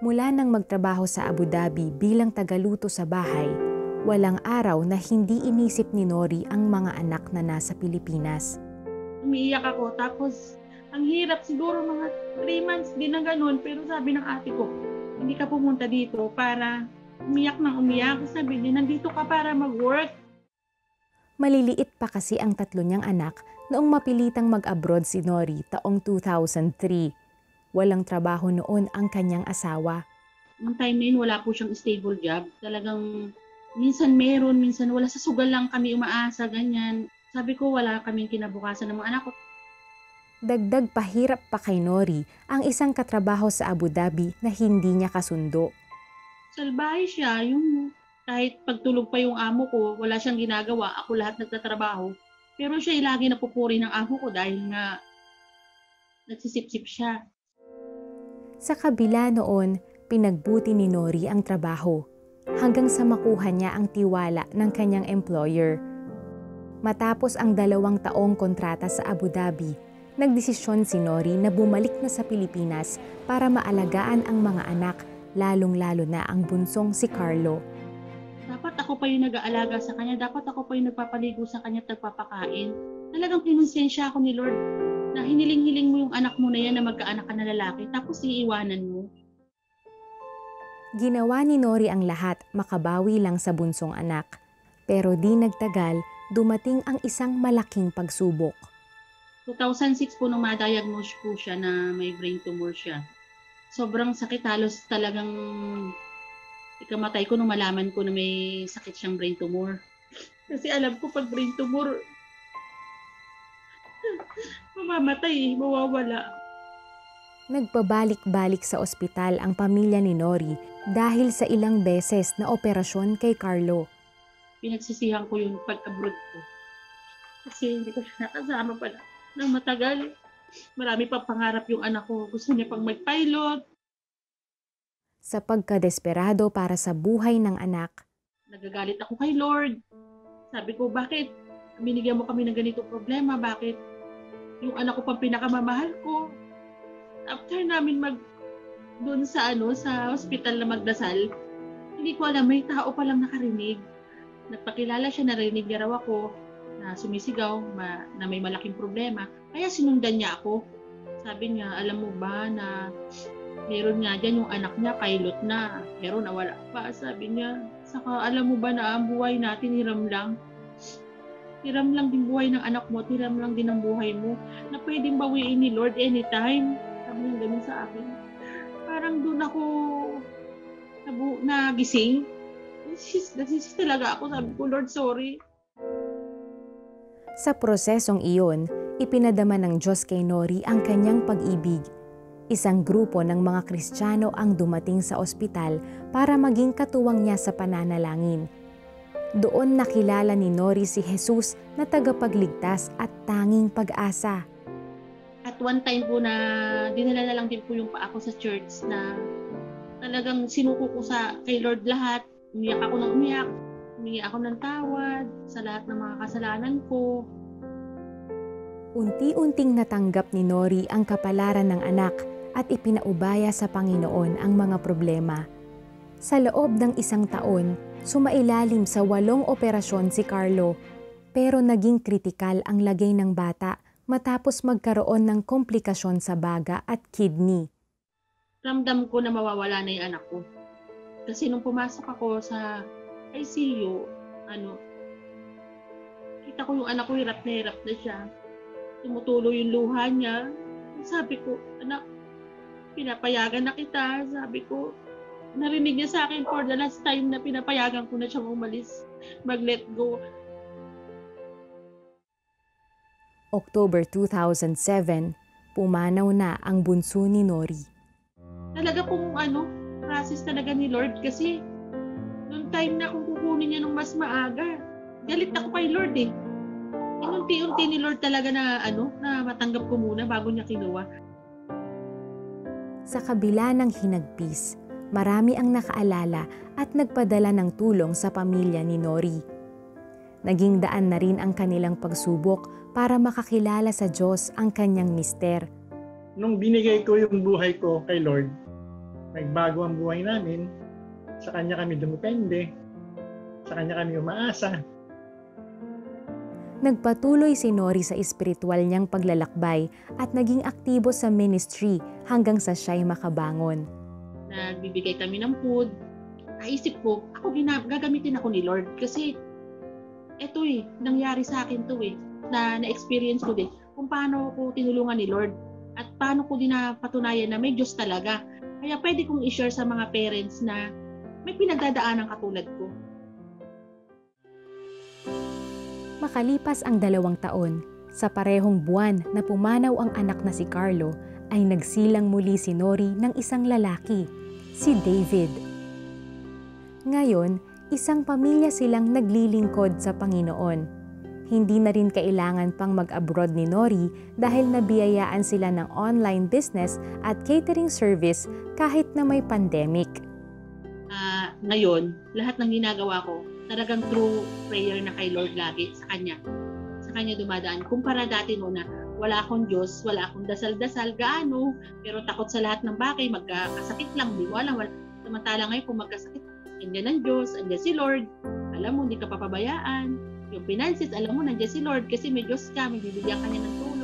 Mula nang magtrabaho sa Abu Dhabi bilang tagaluto sa bahay, walang araw na hindi inisip ni Nori ang mga anak na nasa Pilipinas. Umiiyak ako, tapos ang hirap siguro mga 3 months din na ganun, pero sabi ng ate ko, hindi ka pumunta dito para umiyak ng umiyak. Sabi niya, nandito ka para mag-work. Maliliit pa kasi ang tatlo niyang anak noong mapilitang mag-abroad si Nori taong 2003. Walang trabaho noon ang kanyang asawa. Noong time na yun, wala po siyang stable job. Talagang minsan meron, minsan wala. Sa sugal lang kami umaasa, ganyan. Sabi ko, wala kaming kinabukasan ng mga anak ko. Dagdag pahirap pa kay Nori ang isang katrabaho sa Abu Dhabi na hindi niya kasundo. Salbahe siya, yung kahit pagtulog pa yung amo ko, wala siyang ginagawa, ako lahat nagtatrabaho. Pero siya lagi napupuri ng amo ko dahil nga nagsisip-sip siya. Sa kabila noon, pinagbuti ni Nori ang trabaho hanggang sa makuha niya ang tiwala ng kanyang employer. Matapos ang 2 taong kontrata sa Abu Dhabi, nagdesisyon si Nori na bumalik na sa Pilipinas para maalagaan ang mga anak, lalong-lalo na ang bunsong si Carlo. Dapat ako pa yung nag-aalaga sa kanya, dapat ako pa yung nagpapaligo sa kanya at nagpapakain. Talagang kinonsensya ako ni Lord na hiniling-hiling mo yung anak mo na yan na magkaanak ka na lalaki, tapos iiwanan mo. Ginawa ni Nori ang lahat makabawi lang sa bunsong anak. Pero di nagtagal, dumating ang isang malaking pagsubok. 2006 po nung ma-diagnose po siya na may brain tumor siya. Sobrang sakit, halos talagang ikamatay ko nung malaman ko na may sakit siyang brain tumor. Kasi alam ko pag brain tumor, mamamatay, mawawala. Nagpabalik-balik sa ospital ang pamilya ni Nori dahil sa ilang beses na operasyon kay Carlo. Pinagsisihan ko yung pag-abroad ko. Kasi hindi ko siya nakasama pala ng matagal. Marami pa pangarap yung anak ko. Gusto niya pang mag-pilot. Sa pagkadesperado para sa buhay ng anak, Nagagalit ako kay Lord. Sabi ko, bakit binigyan mo kami ng ganito problema? Bakit yung anak ko pang pinakamamahal ko? After namin doon sa sa hospital na magdasal, hindi ko alam, may tao palang nakarinig. Nagpakilala siya, narinig niya raw ako na sumisigaw, na may malaking problema. Kaya sinundan niya ako. Sabi niya, alam mo ba na meron nga dyan yung anak niya, pilot na, pero nawala pa, sabi niya. Saka alam mo ba na ang buhay natin hiram lang? Hiram lang din buhay ng anak mo, hiram lang din ang buhay mo, na pwedeng bawiin ni Lord anytime. Sabi niya ganun sa akin. Parang doon ako nagising. Nagsisisi talaga ako, sabi ko, Lord, sorry. sa prosesong iyon, ipinadama ng Diyos kay Nori ang kanyang pag-ibig. Isang grupo ng mga Kristiyano ang dumating sa ospital para maging katuwang niya sa pananalangin. Doon nakilala ni Nori si Jesus na tagapagligtas at tanging pag-asa. At one time po na dinala na lang din po yung pa ako sa church na talagang sinuko ko kay Lord lahat. Umiyak ako ng umiyak. Humingi ako ng tawad sa lahat ng mga kasalanan ko. Unti-unting natanggap ni Nori ang kapalaran ng anak at ipinaubaya sa Panginoon ang mga problema. Sa loob ng 1 taon, sumailalim sa 8 operasyon si Carlo, pero naging kritikal ang lagay ng bata matapos magkaroon ng komplikasyon sa baga at kidney. Ramdam ko na mawawala na yung anak ko. Kasi nung pumasok ako sa ICU, kita ko yung anak ko, hirap na siya. Tumutulo yung luha niya. Sabi ko, anak, pinapayagan na kita. Sabi ko, narinig niya sa akin for the last time na pinapayagan ko na siyang umalis, mag-let go. October 2007, pumanaw na ang bunso ni Nori. Talaga pong process talaga ni Lord kasi noong time na kung kukunin niya nung mas maaga, galit ako kay Lord eh. Inunti-unti ni Lord talaga na na matanggap ko muna bago niya kinuha. Sa kabila ng hinagpis, marami ang nakaalala at nagpadala ng tulong sa pamilya ni Nori. Naging daan na rin ang kanilang pagsubok para makakilala sa Diyos ang kanyang mister. Nung binigay ko yung buhay ko kay Lord, nagbago ang buhay namin. Sa Kanya kami dumepende. Sa Kanya kami umaasa. Nagpatuloy si Nori sa espiritual niyang paglalakbay at naging aktibo sa ministry hanggang sa siya'y makabangon. Nagbibigay kami ng food. Naisip ko, gagamitin ako ni Lord kasi eto nangyari sa akin to na-experience ko din kung paano ko tinulungan ni Lord at paano ko din napatunayan na may Diyos talaga. Kaya pwede kong i-share sa mga parents na may pinagdadaanan katulad ko. Makalipas ang 2 taon, sa parehong buwan na pumanaw ang anak na si Carlo, ay nagsilang muli si Nori ng isang lalaki, si David. Ngayon, isang pamilya silang naglilingkod sa Panginoon. Hindi na rin kailangan pang mag-abroad ni Nori dahil nabiyayaan sila ng online business at catering service kahit na may pandemic. Ngayon, lahat ng ginagawa ko, talagang true prayer na kay Lord lagi sa Kanya. Sa Kanya dumadaan. Kumpara dati na wala akong Diyos, wala akong dasal-dasal, gaano, pero takot sa lahat ng bagay, magkasakit lang, di mo alam. Samantala ngayon kung magkasakit, andyan ang Diyos, andyan si Lord, alam mo, hindi ka papabayaan. Yung finances, alam mo, nandiyan si Lord kasi may Diyos ka, may bibigyan ka niya ng tulong.